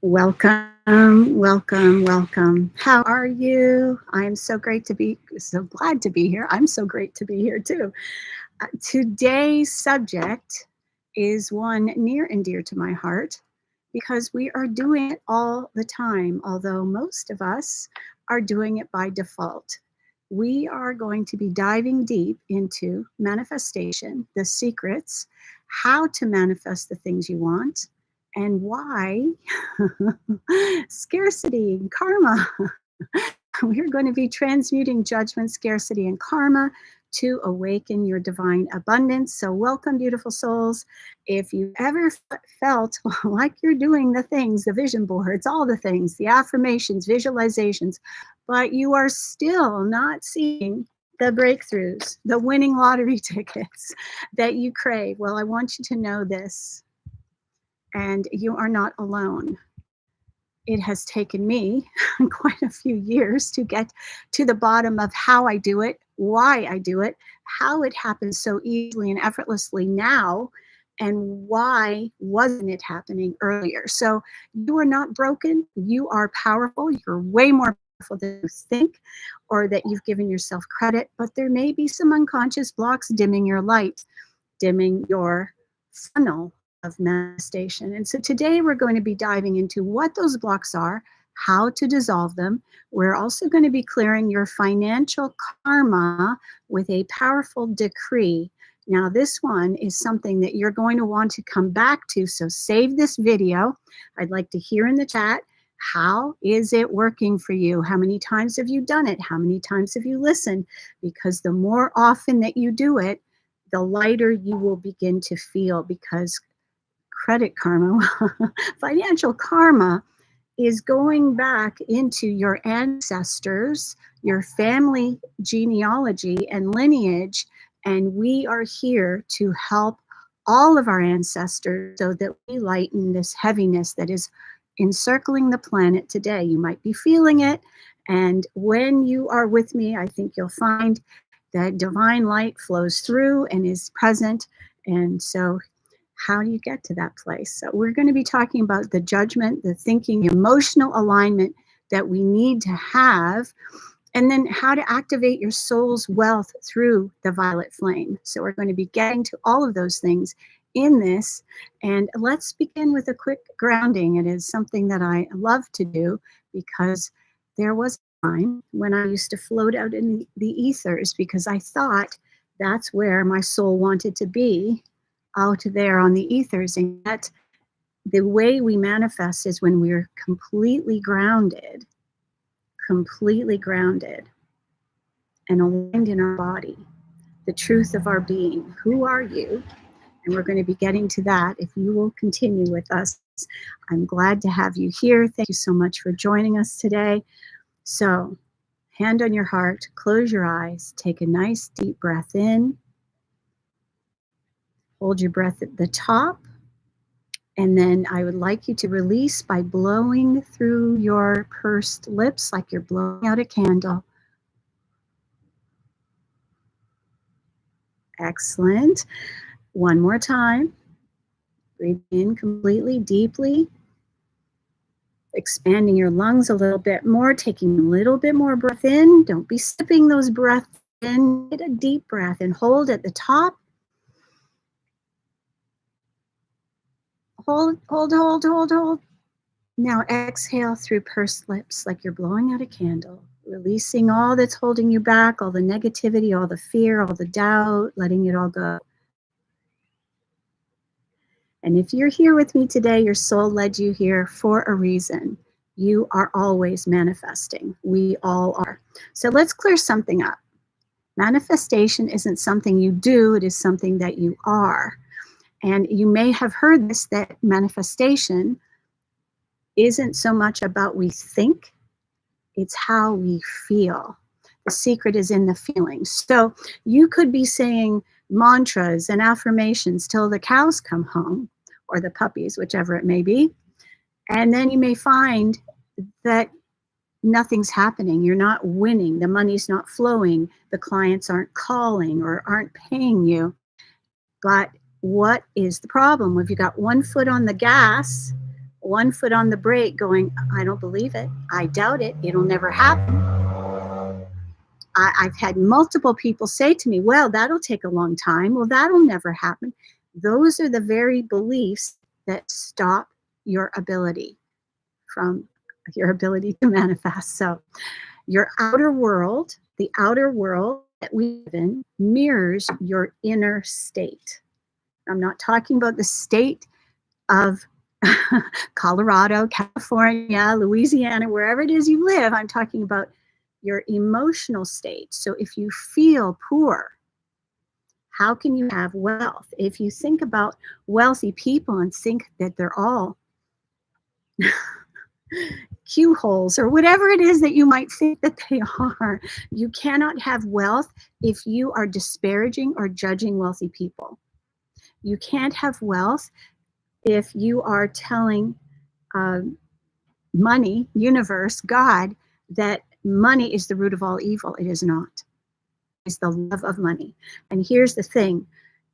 Welcome, welcome, welcome. How are you? I'm so glad to be here. I'm so great to be here too. Today's subject is one near and dear to my heart because we are doing it all the time, although most of us are doing it by default. We are going to be diving deep into manifestation, the secrets, how to manifest the things you want, and why scarcity and karma. We're going to be transmuting judgment, scarcity, and karma to awaken your divine abundance. So, welcome, beautiful souls. If you ever felt like you're doing the things, the vision boards, all the things, the affirmations, visualizations, but you are still not seeing the breakthroughs, the winning lottery tickets that you crave, well, I want you to know this, and you are not alone. It has taken me quite a few years to get to the bottom of how I do it, why I do it, how it happens so easily and effortlessly now, and why wasn't it happening earlier. So you are not broken. You are powerful. You're way more powerful than you think or that you've given yourself credit. But there may be some unconscious blocks dimming your light, dimming your funnel of manifestation. And so today we're going to be diving into what those blocks are, how to dissolve them. We're also going to be clearing your financial karma with a powerful decree. Now, this one is something that you're going to want to come back to. So save this video. I'd like to hear in the chat, how is it working for you? How many times have you done it? How many times have you listened? Because the more often that you do it, the lighter you will begin to feel, because credit karma, financial karma is going back into your ancestors, your family genealogy and lineage. And we are here to help all of our ancestors so that we lighten this heaviness that is encircling the planet today. You might be feeling it. And when you are with me, I think you'll find that divine light flows through and is present. And so how do you get to that place? So we're going to be talking about the judgment, the thinking, the emotional alignment that we need to have, and then how to activate your soul's wealth through the violet flame. So we're going to be getting to all of those things in this. And let's begin with a quick grounding. It is something that I love to do because there was a time when I used to float out in the ethers because I thought that's where my soul wanted to be, out there on the ethers. And yet the way we manifest is when we're completely grounded and aligned in our body, the truth of our being. Who are you? And we're going to be getting to that if you will continue with us. I'm glad to have you here. Thank you so much for joining us today. So, hand on your heart, close your eyes, take a nice deep breath in, hold your breath at the top, and then I would like you to release by blowing through your pursed lips like you're blowing out a candle. Excellent. One more time. Breathe in completely, deeply, expanding your lungs a little bit more, taking a little bit more breath in. Don't be sipping those breaths in. Get a deep breath and hold at the top. Hold, hold, hold, hold, hold. Now exhale through pursed lips like you're blowing out a candle, releasing all that's holding you back, all the negativity, all the fear, all the doubt, letting it all go. And if you're here with me today, your soul led you here for a reason. You are always manifesting. We all are. So let's clear something up. Manifestation isn't something you do, it is something that you are. And you may have heard this, that manifestation isn't so much about we think, it's how we feel. The secret is in the feelings. So you could be saying mantras and affirmations till the cows come home, or the puppies, whichever it may be. And then you may find that nothing's happening. You're not winning. The money's not flowing. The clients aren't calling or aren't paying you. But what is the problem? If you got one foot on the gas, one foot on the brake going, I don't believe it. I doubt it. It'll never happen. I've had multiple people say to me, well, that'll take a long time. Well, that'll never happen. Those are the very beliefs that stop your ability from your ability to manifest. So your outer world, the outer world that we live in, mirrors your inner state. I'm not talking about the state of Colorado, California, Louisiana, wherever it is you live. I'm talking about your emotional state. So if you feel poor, how can you have wealth? If you think about wealthy people and think that they're all cue holes or whatever it is that you might think that they are, you cannot have wealth if you are disparaging or judging wealthy people. You can't have wealth if you are telling money, universe, God, that money is the root of all evil. It is not. It's the love of money. And here's the thing.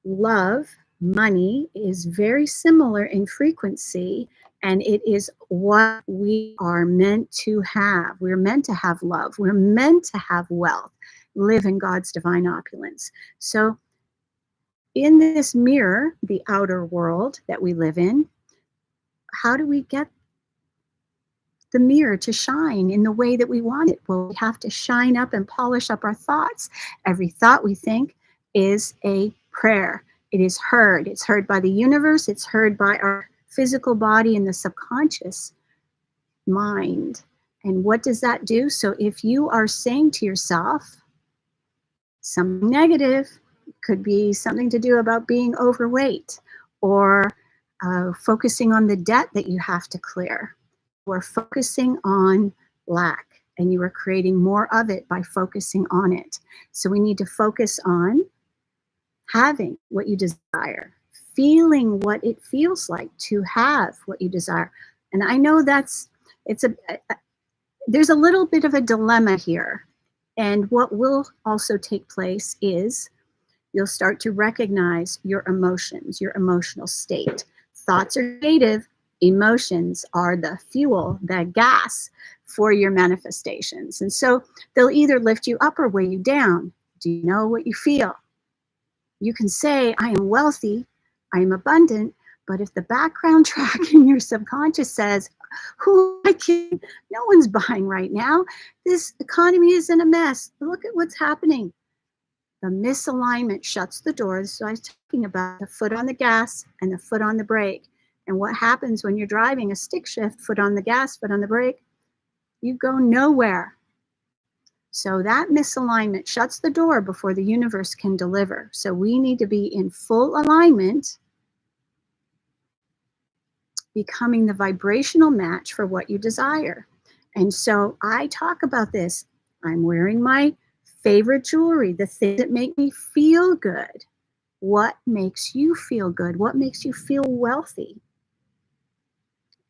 Love, money is very similar in frequency, and it is what we are meant to have. We're meant to have love. We're meant to have wealth, live in God's divine opulence. So in this mirror, the outer world that we live in, how do we get the mirror to shine in the way that we want it? Well, we have to shine up and polish up our thoughts. Every thought we think is a prayer. It is heard. It's heard by the universe. It's heard by our physical body and the subconscious mind. And what does that do? So if you are saying to yourself something negative, could be something to do about being overweight, or focusing on the debt that you have to clear, or focusing on lack, and you are creating more of it by focusing on it. So we need to focus on having what you desire, feeling what it feels like to have what you desire. And I know there's a little bit of a dilemma here. And what will also take place is you'll start to recognize your emotions, your emotional state. Thoughts are creative. Emotions are the fuel, the gas for your manifestations. And so they'll either lift you up or weigh you down. Do you know what you feel? You can say, I am wealthy, I am abundant, but if the background track in your subconscious says, who am I kidding? No one's buying right now. This economy is in a mess. Look at what's happening. The misalignment shuts the doors. So I was talking about the foot on the gas and the foot on the brake. And what happens when you're driving a stick shift, foot on the gas, foot on the brake? You go nowhere. So that misalignment shuts the door before the universe can deliver. So we need to be in full alignment, becoming the vibrational match for what you desire. And so I talk about this. I'm wearing my favorite jewelry, the things that make me feel good. What makes you feel good? What makes you feel wealthy?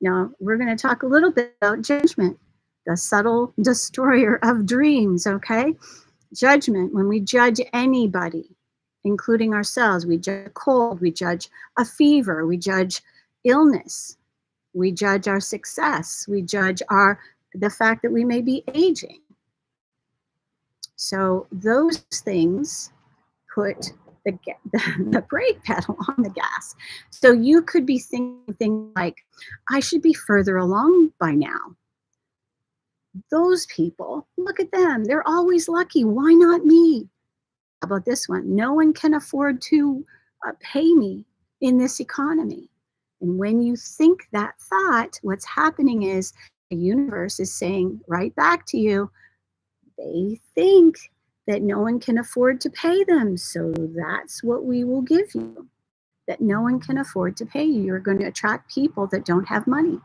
Now, we're going to talk a little bit about judgment, the subtle destroyer of dreams, okay? Judgment, when we judge anybody, including ourselves, we judge a cold, we judge a fever, we judge illness, we judge our success, we judge the fact that we may be aging. So those things put the brake pedal on the gas. So you could be thinking things like, I should be further along by now. Those people, look at them. They're always lucky. Why not me? How about this one? No one can afford to pay me in this economy. And when you think that thought, what's happening is the universe is saying right back to you, they think that no one can afford to pay them. So that's what we will give you, that no one can afford to pay you. You're going to attract people that don't have money.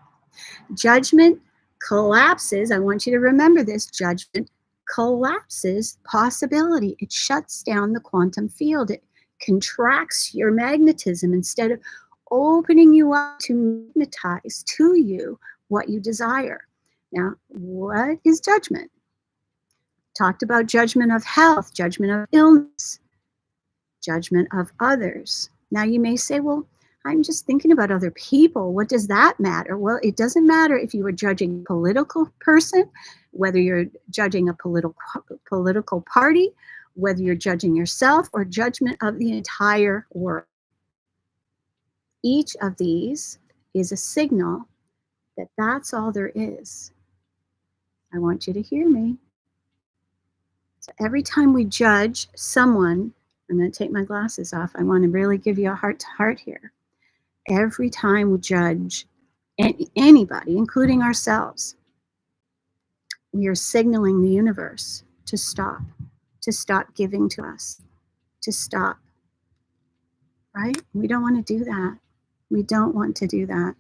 Judgment collapses. I want you to remember this. Judgment collapses possibility. It shuts down the quantum field. It contracts your magnetism instead of opening you up to magnetize to you what you desire. Now, what is judgment? Talked about judgment of health, judgment of illness, judgment of others. Now you may say, well, I'm just thinking about other people. What does that matter? Well, it doesn't matter if you were judging a political person, whether you're judging a political party, whether you're judging yourself or judgment of the entire world. Each of these is a signal that that's all there is. I want you to hear me. So every time we judge someone, I'm going to take my glasses off. I want to really give you a heart to heart here. Every time we judge anybody, including ourselves, we are signaling the universe to stop giving to us, to stop, right? We don't want to do that. We don't want to do that.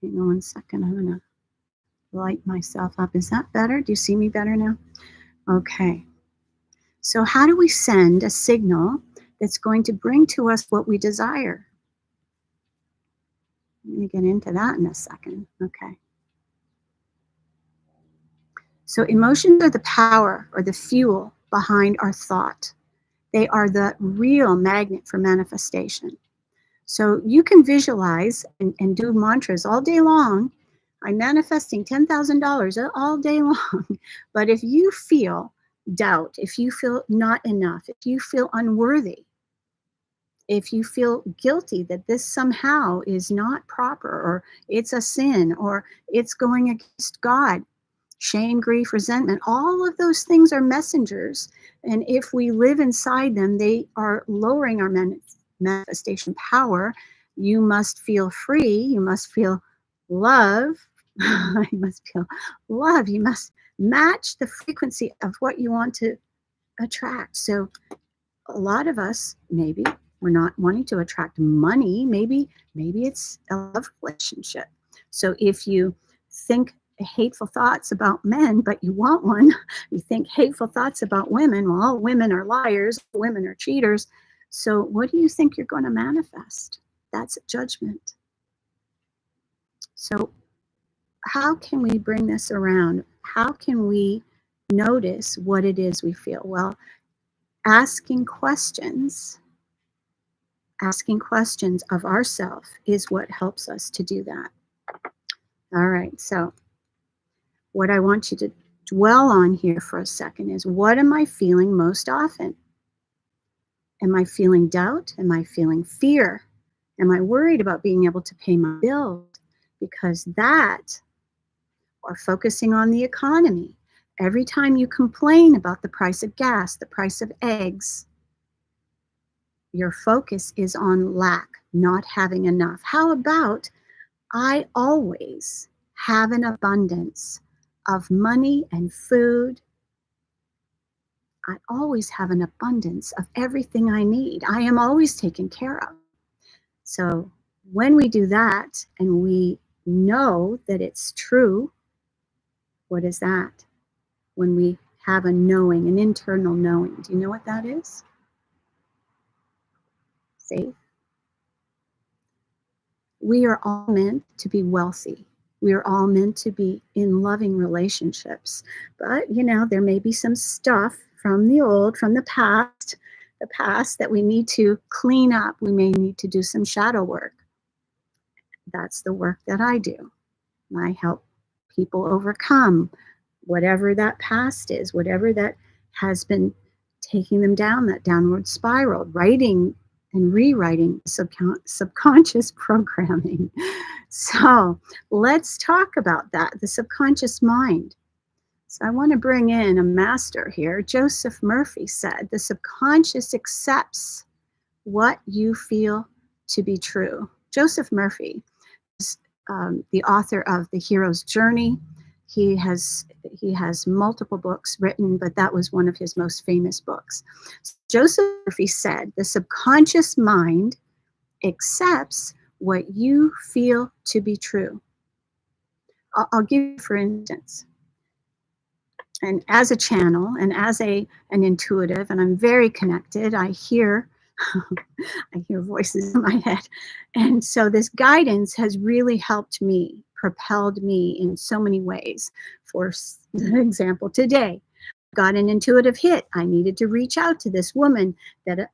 Hang on one second. I'm going to light myself up. Is that better? Do you see me better now? Okay. So, how do we send a signal that's going to bring to us what we desire? I'm going to get into that in a second. Okay. So, emotions are the power or the fuel behind our thought. They are the real magnet for manifestation. So, you can visualize and do mantras all day long. I'm manifesting $10,000 all day long. But if you feel doubt, if you feel not enough, if you feel unworthy, if you feel guilty that this somehow is not proper or it's a sin or it's going against God, shame, grief, resentment, all of those things are messengers. And if we live inside them, they are lowering our manifestation power. You must feel free. You must feel love. You must feel love. You must match the frequency of what you want to attract. So a lot of us, maybe we're not wanting to attract money. Maybe it's a love relationship. So if you think hateful thoughts about men, but you want one, you think hateful thoughts about women, well, all women are liars, women are cheaters. So what do you think you're going to manifest? That's judgment. So how can we bring this around? How can we notice what it is we feel? Well, asking questions of ourselves is what helps us to do that. All right, so what I want you to dwell on here for a second is, what am I feeling most often? Am I feeling doubt? Am I feeling fear? Am I worried about being able to pay my bills? Because that, or focusing on the economy. Every time you complain about the price of gas, the price of eggs, your focus is on lack, not having enough. How about, I always have an abundance of money and food. I always have an abundance of everything I need. I am always taken care of. So when we do that and we know that it's true, what is that? When we have a knowing, an internal knowing. Do you know what that is? Faith. We are all meant to be wealthy. We are all meant to be in loving relationships. But, there may be some stuff from the past that we need to clean up. We may need to do some shadow work. That's the work that I do. I help people overcome whatever that past is, whatever that has been taking them down that downward spiral, writing and rewriting subconscious programming. So let's talk about that, the subconscious mind. So I want to bring in a master here. Joseph Murphy said, the subconscious accepts what you feel to be true. Joseph Murphy is the author of The Hero's Journey. He has multiple books written, but that was one of his most famous books. Joseph Murphy said, the subconscious mind accepts what you feel to be true. I'll give you, for instance, and as a channel and as an intuitive, and I'm very connected, I hear voices in my head. And so this guidance has really helped me, propelled me in so many ways. For example, today, I got an intuitive hit. I needed to reach out to this woman that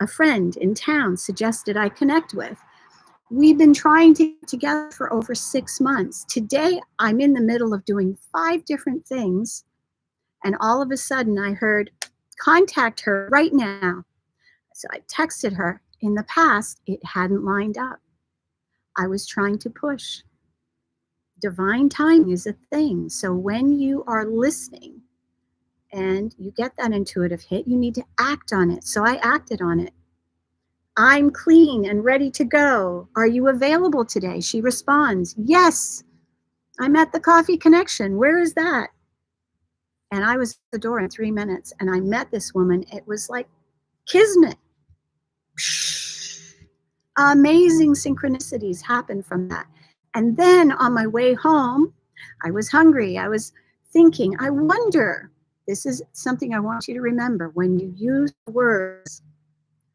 a friend in town suggested I connect with. We've been trying to get together for over 6 months. Today, I'm in the middle of doing 5 different things, and all of a sudden I heard, contact her right now. So I texted her. In the past, it hadn't lined up. I was trying to push. Divine timing is a thing. So when you are listening and you get that intuitive hit, you need to act on it. So I acted on it. I'm clean and ready to go. Are you available today? She responds, yes, I'm at the Coffee Connection. Where is that? And I was at the door in 3 minutes and I met this woman. It was like kismet. Amazing synchronicities happened from that. And then on my way home, I was hungry. I was thinking, I wonder, this is something I want you to remember when you use words.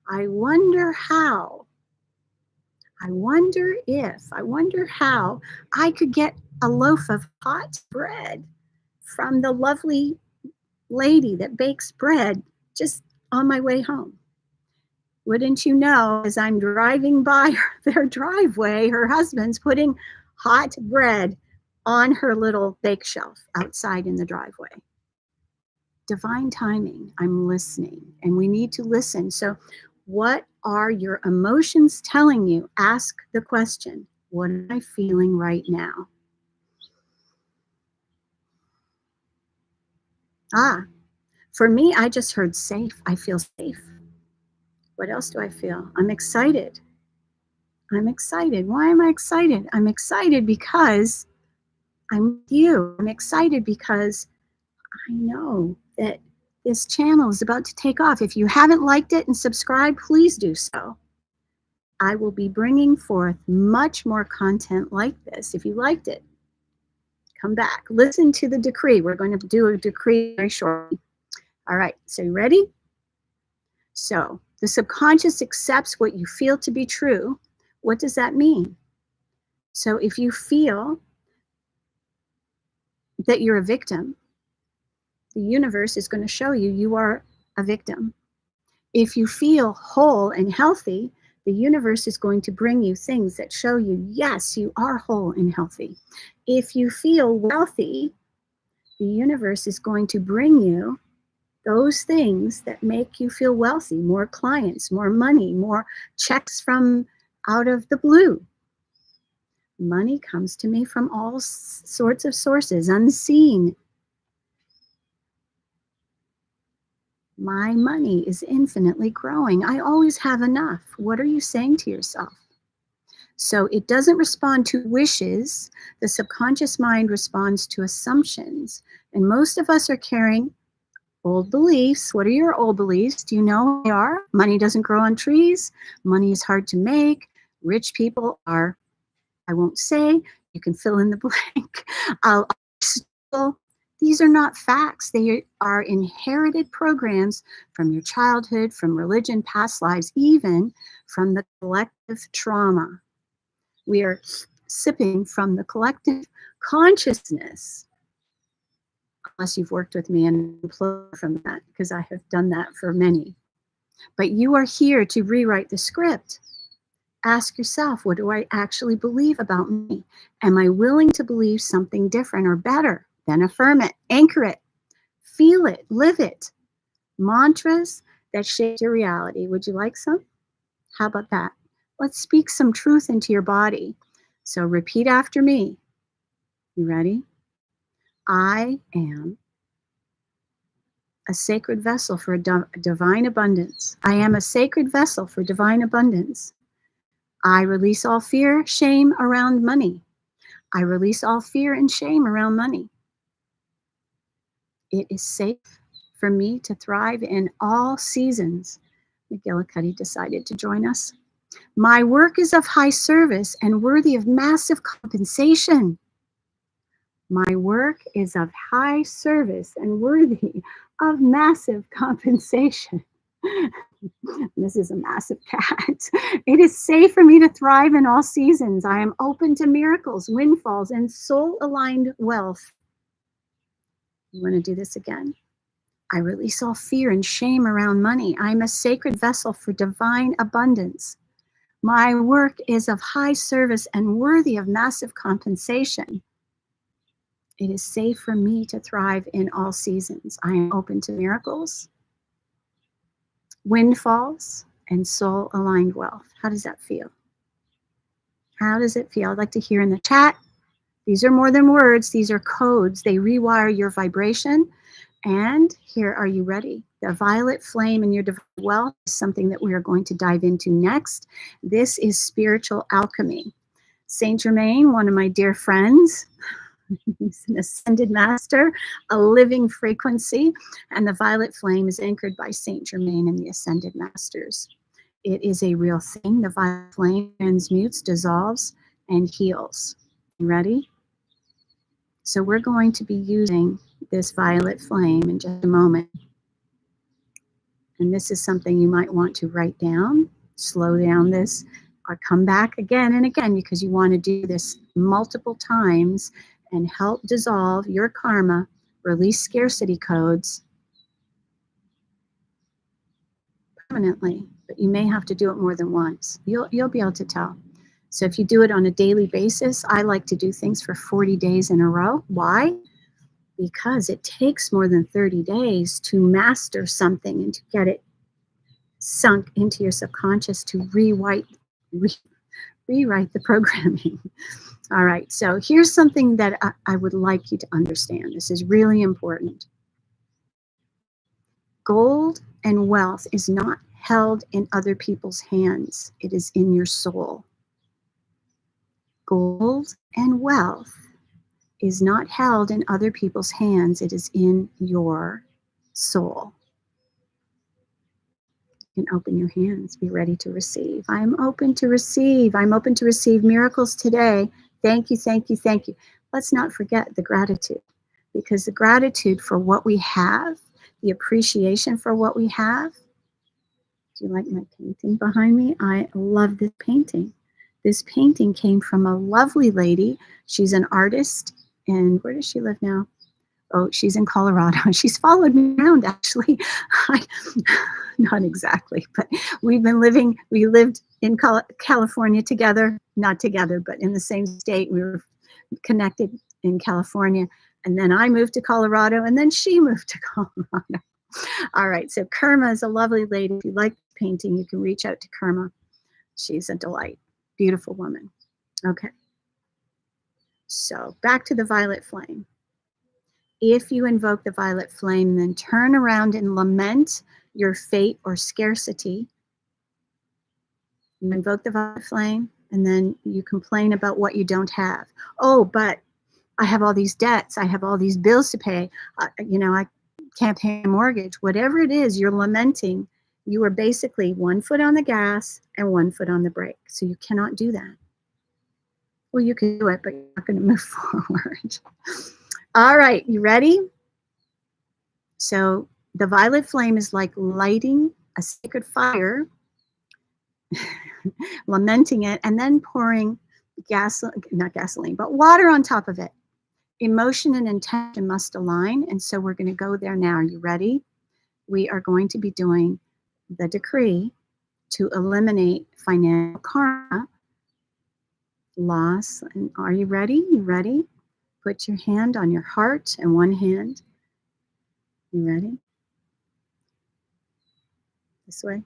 I wonder how, I wonder if, I wonder how I could get a loaf of hot bread from the lovely lady that bakes bread just on my way home. Wouldn't you know, as I'm driving by their driveway, her husband's putting hot bread on her little bake shelf outside in the driveway. Divine timing, I'm listening, and we need to listen. So, what are your emotions telling you? Ask the question, what am I feeling right now? For me, I just heard safe. I feel safe. What else do I feel? I'm excited. I'm excited. Why am I excited? I'm excited because I'm with you. I'm excited because I know that this channel is about to take off. If you haven't liked it and subscribed, please do so. I will be bringing forth much more content like this. If you liked it, come back. Listen to the decree. We're going to do a decree very shortly. All right, so you ready? So the subconscious accepts what you feel to be true. What does that mean? So if you feel that you're a victim, the universe is going to show you you are a victim. If you feel whole and healthy, the universe is going to bring you things that show you, yes, you are whole and healthy. If you feel wealthy, the universe is going to bring you those things that make you feel wealthy, more clients, more money, more checks from out of the blue. Money comes to me from all sorts of sources, unseen. My money is infinitely growing. I always have enough. What are you saying to yourself? So it doesn't respond to wishes. The subconscious mind responds to assumptions. And most of us are carrying old beliefs. What are your old beliefs? Do you know what they are? Money doesn't grow on trees. Money is hard to make. Rich people are, I won't say, you can fill in the blank. These are not facts. They are inherited programs from your childhood, from religion, past lives, even from the collective trauma. We are sipping from the collective consciousness, unless you've worked with me and implode from that, because I have done that for many. But you are here to rewrite the script. Ask yourself, what do I actually believe about me? Am I willing to believe something different or better? Then affirm it, anchor it, feel it, live it. Mantras that shape your reality. Would you like some? How about that? Let's speak some truth into your body. So repeat after me. You ready? I am a sacred vessel for divine abundance. I am a sacred vessel for divine abundance. I release all fear, shame around money. I release all fear and shame around money. It is safe for me to thrive in all seasons. McGillicuddy decided to join us. My work is of high service and worthy of massive compensation. My work is of high service and worthy of massive compensation. This is a massive cat. It is safe for me to thrive in all seasons. I am open to miracles, windfalls, and soul-aligned wealth. You want to do this again? I release all fear and shame around money. I'm a sacred vessel for divine abundance. My work is of high service and worthy of massive compensation. It is safe for me to thrive in all seasons. I am open to miracles, windfalls, and soul aligned wealth. How does that feel? How does it feel? I'd like to hear in the chat. These are more than words, these are codes. They rewire your vibration. And here, are you ready? The violet flame in your divine wealth is something that we are going to dive into next. This is spiritual alchemy. Saint Germain, one of my dear friends, he's an ascended master, a living frequency, and the violet flame is anchored by Saint Germain and the ascended masters. It is a real thing. The violet flame transmutes, dissolves, and heals. You ready? So we're going to be using this violet flame in just a moment. And this is something you might want to write down, slow down this, or come back again and again, because you want to do this multiple times and help dissolve your karma, release scarcity codes permanently. But you may have to do it more than once. You'll be able to tell. So if you do it on a daily basis, I like to do things for 40 days in a row. Why? Because it takes more than 30 days to master something and to get it sunk into your subconscious to rewrite the programming. All right, so here's something that I would like you to understand. This is really important. Gold and wealth is not held in other people's hands. It is in your soul. Gold and wealth is not held in other people's hands. It is in your soul. You can open your hands, be ready to receive. I'm open to receive. I'm open to receive miracles today. Thank you, thank you, thank you. Let's not forget the gratitude, because the gratitude for what we have, the appreciation for what we have. Do you like my painting behind me? I love this painting. This painting came from a lovely lady. She's an artist. And where does she live now? Oh, she's in Colorado. She's followed me around, actually. Not exactly, but we lived in California together, not together, but in the same state. We were connected in California. And then I moved to Colorado, and then she moved to Colorado. All right, so Kerma is a lovely lady. If you like painting, you can reach out to Kerma. She's a delight. Beautiful woman. Okay. So back to the violet flame. If you invoke the violet flame, then turn around and lament your fate or scarcity. You invoke the violet flame, and then you complain about what you don't have. Oh, but I have all these debts. I have all these bills to pay. I can't pay a mortgage. Whatever it is you're lamenting, you are basically one foot on the gas and one foot on the brake. So you cannot do that. Well, you can do it, but you're not going to move forward. All right, you ready? So the violet flame is like lighting a sacred fire, lamenting it, and then pouring not gasoline, but water on top of it. Emotion and intention must align, and so we're going to go there now. Are you ready? We are going to be doing the decree to eliminate financial karma, loss. And are you ready? You ready? Put your hand on your heart and one hand. You ready? This way.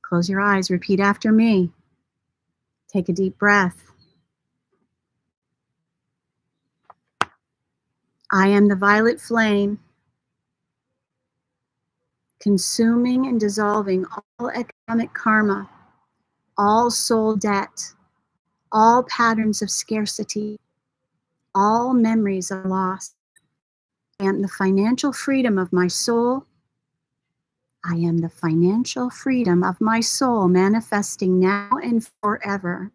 Close your eyes. Repeat after me. Take a deep breath. I am the violet flame, consuming and dissolving all economic karma, all soul debt, all patterns of scarcity, all memories of loss. I am the financial freedom of my soul. I am the financial freedom of my soul manifesting now and forever.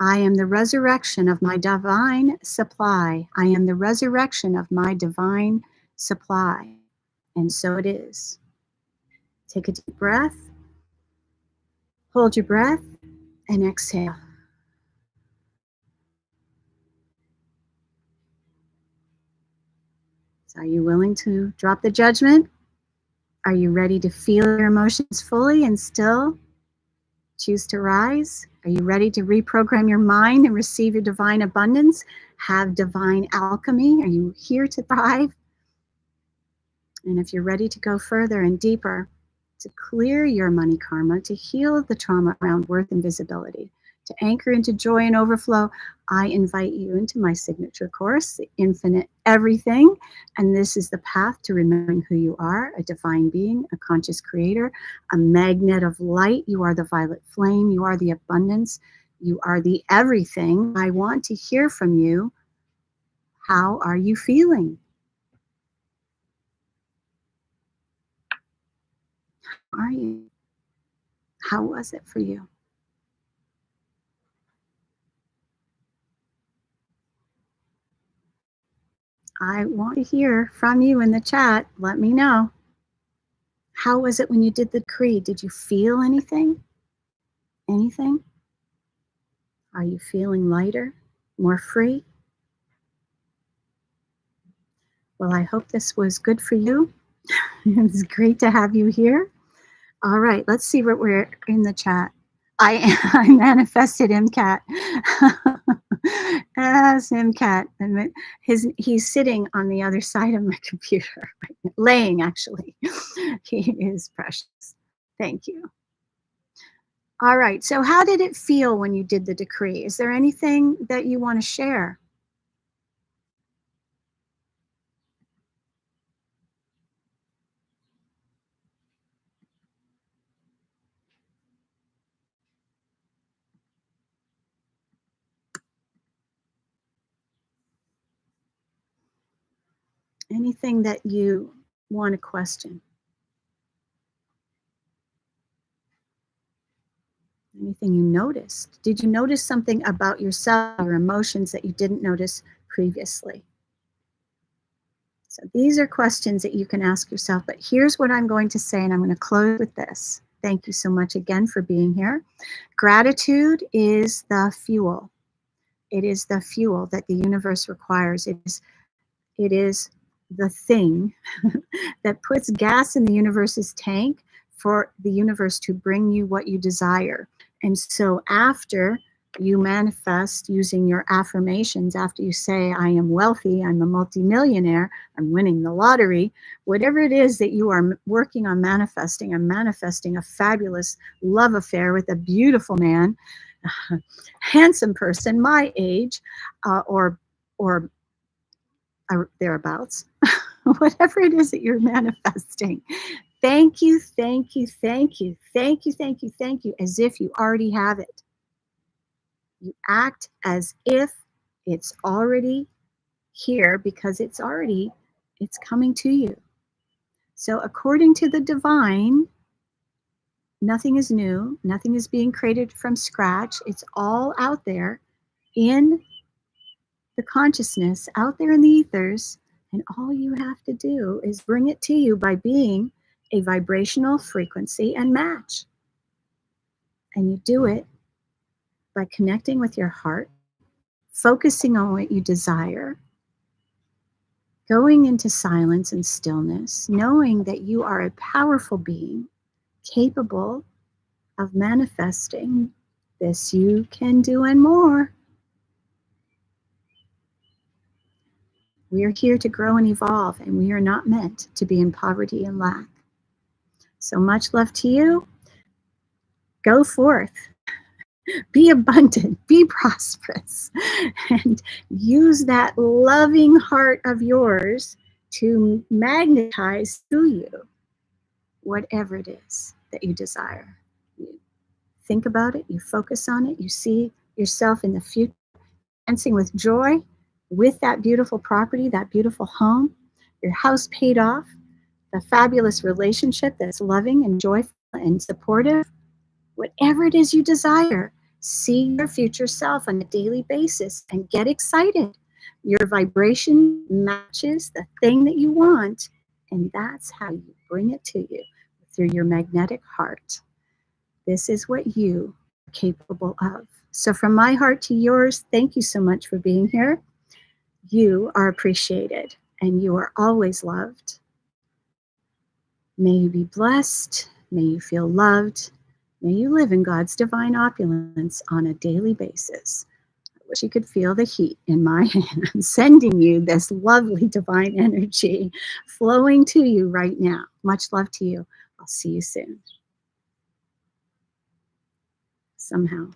I am the resurrection of my divine supply. I am the resurrection of my divine supply. And so it is. Take a deep breath. Hold your breath and exhale. So are you willing to drop the judgment? Are you ready to feel your emotions fully and still choose to rise? Are you ready to reprogram your mind and receive your divine abundance? Have divine alchemy? Are you here to thrive? And if you're ready to go further and deeper, to clear your money karma, to heal the trauma around worth and visibility, to anchor into joy and overflow, I invite you into my signature course, The Infinite Everything. And this is the path to remembering who you are, a divine being, a conscious creator, a magnet of light. You are the violet flame. You are the abundance. You are the everything. I want to hear from you. How are you feeling? Are you? How was it for you? I want to hear from you in the chat. Let me know. How was it when you did the decree? Did you feel anything? Anything? Are you feeling lighter, more free? Well, I hope this was good for you. It's great to have you here. All right, let's see what we're in the chat. I manifested MCAT. Yes, MCAT. And he's sitting on the other side of my computer, laying actually. He is precious. Thank you. All right. So, how did it feel when you did the decree? Is there anything that you want to share? Anything that you want to question? Anything you noticed? Did you notice something about yourself or emotions that you didn't notice previously? So these are questions that you can ask yourself. But here's what I'm going to say, and I'm going to close with this. Thank you so much again for being here. Gratitude is the fuel. It is the fuel that the universe requires. It is the thing that puts gas in the universe's tank for the universe to bring you what you desire. And so after you manifest using your affirmations, after you say, I am wealthy, I'm a multimillionaire, I'm winning the lottery, whatever it is that you are working on manifesting, I'm manifesting a fabulous love affair with a beautiful man, handsome person, my age, or thereabouts, whatever it is that you're manifesting. Thank you, thank you, thank you, thank you, thank you, thank you, as if you already have it. You act as if it's already here because it's coming to you. So according to the divine, nothing is new, nothing is being created from scratch. It's all out there in the consciousness, out there in the ethers, and all you have to do is bring it to you by being a vibrational frequency and match. And you do it by connecting with your heart, focusing on what you desire, going into silence and stillness, knowing that you are a powerful being capable of manifesting this you can do and more. We are here to grow and evolve, and we are not meant to be in poverty and lack. So much love to you. Go forth, be abundant, be prosperous, and use that loving heart of yours to magnetize to you whatever it is that you desire. You think about it, you focus on it, you see yourself in the future dancing with joy with that beautiful property, that beautiful home, your house paid off, the fabulous relationship that's loving and joyful and supportive. Whatever it is you desire, see your future self on a daily basis and get excited. Your vibration matches the thing that you want, and that's how you bring it to you through your magnetic heart. This is what you are capable of. So, from my heart to yours, thank you so much for being here. You are appreciated. and you are always loved. May you be blessed. May you feel loved. May you live in God's divine opulence on a daily basis. I wish you could feel the heat in my hand. I'm sending you this lovely divine energy flowing to you right now. Much love to you. I'll see you soon. Somehow.